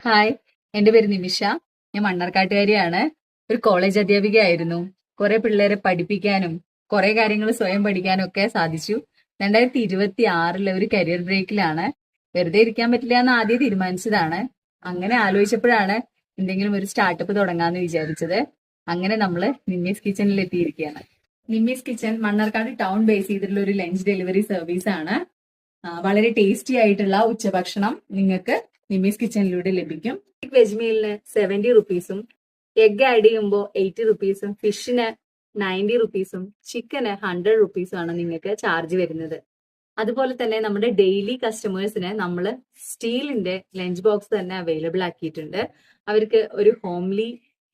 Hi, എന്റെ പേര് നിമിഷ. ഞാൻ മണ്ണാർക്കാട്ടുകാരിയാണ്. ഒരു കോളേജ് അധ്യാപികയായിരുന്നു. കുറെ പിള്ളേരെ പഠിപ്പിക്കാനും കുറെ കാര്യങ്ങൾ സ്വയം പഠിക്കാനും ഒക്കെ സാധിച്ചു. 2026 ഒരു കരിയർ ബ്രേക്കിലാണ്. വെറുതെ ഇരിക്കാൻ പറ്റില്ല എന്ന് ആദ്യം തീരുമാനിച്ചതാണ്. അങ്ങനെ ആലോചിച്ചപ്പോഴാണ് എന്തെങ്കിലും ഒരു സ്റ്റാർട്ടപ്പ് തുടങ്ങാന്ന് വിചാരിച്ചത്. അങ്ങനെ നമ്മള് നിമ്മീസ് കിച്ചണിൽ എത്തിയിരിക്കുകയാണ്. Nimmi's kitchen Mannarkkad town base ചെയ്തിട്ടുള്ള ഒരു ലഞ്ച് ഡെലിവറി സർവീസ് ആണ്. വളരെ ടേസ്റ്റി ആയിട്ടുള്ള ഉച്ചഭക്ഷണം നിങ്ങൾക്ക് നിമ്മീസ് കിച്ചണിലൂടെ ലഭിക്കും. വെജ് മീലിന് 70 റുപ്പീസും, എഗ് ആഡ് ചെയ്യുമ്പോൾ 80 റുപ്പീസും, ഫിഷിന് 90 റുപ്പീസും, ചിക്കന് 100 റുപ്പീസും ആണ് നിങ്ങൾക്ക് ചാർജ് വരുന്നത്. അതുപോലെ തന്നെ നമ്മുടെ ഡെയിലി കസ്റ്റമേഴ്സിന് നമ്മൾ സ്റ്റീലിന്റെ ലഞ്ച് ബോക്സ് തന്നെ അവൈലബിൾ ആക്കിയിട്ടുണ്ട്. അവർക്ക് ഒരു ഹോംലി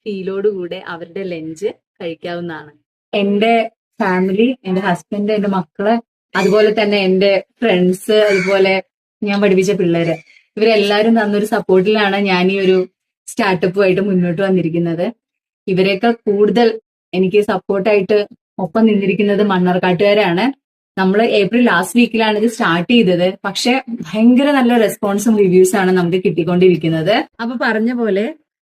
ഫീലോട് കൂടെ അവരുടെ ലഞ്ച് കഴിക്കാവുന്നതാണ്. എന്റെ ഫാമിലി, എന്റെ ഹസ്ബൻഡ്, എന്റെ മക്കള്, അതുപോലെ തന്നെ എന്റെ ഫ്രണ്ട്സ്, അതുപോലെ ഞാൻ പഠിപ്പിച്ച പിള്ളേര്, ഇവരെല്ലാരും തന്നൊരു സപ്പോർട്ടിലാണ് ഞാൻ ഈ ഒരു സ്റ്റാർട്ടപ്പുമായിട്ട് മുന്നോട്ട് വന്നിരിക്കുന്നത്. ഇവരെക്കാൾ കൂടുതൽ എനിക്ക് സപ്പോർട്ടായിട്ട് ഒപ്പം നിന്നിരിക്കുന്നത് മണ്ണാർക്കാട്ടുകാരാണ്. നമ്മൾ ഏപ്രിൽ ലാസ്റ്റ് വീക്കിലാണ് ഇത് സ്റ്റാർട്ട് ചെയ്തത്. പക്ഷെ ഭയങ്കര നല്ല റെസ്പോൺസും റിവ്യൂസ് ആണ് നമുക്ക് കിട്ടിക്കൊണ്ടിരിക്കുന്നത്. അപ്പൊ പറഞ്ഞ പോലെ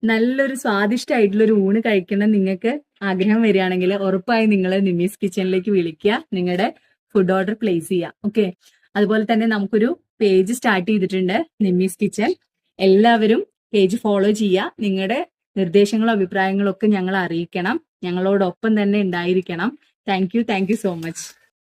നല്ലൊരു സ്വാദിഷ്ടമായിട്ടുള്ള ഒരു ഊണ് കഴിക്കണം നിങ്ങൾക്ക് ആഗ്രഹം വരികയാണെങ്കിൽ ഉറപ്പായും നിങ്ങൾ നിമ്മീസ് കിച്ചണിലേക്ക് വിളിക്കുക, നിങ്ങളുടെ ഫുഡ് ഓർഡർ പ്ലേസ് ചെയ്യുക. ഓക്കെ, അതുപോലെ തന്നെ നമുക്കൊരു പേജ് സ്റ്റാർട്ട് ചെയ്തിട്ടുണ്ട്, നിമ്മീസ് കിച്ചൺ. എല്ലാവരും പേജ് ഫോളോ ചെയ്യുക. നിങ്ങളുടെ നിർദ്ദേശങ്ങളും അഭിപ്രായങ്ങളും ഒക്കെ ഞങ്ങളെ അറിയിക്കണം. ഞങ്ങളോടൊപ്പം തന്നെ ഉണ്ടായിരിക്കണം. Thank you so much.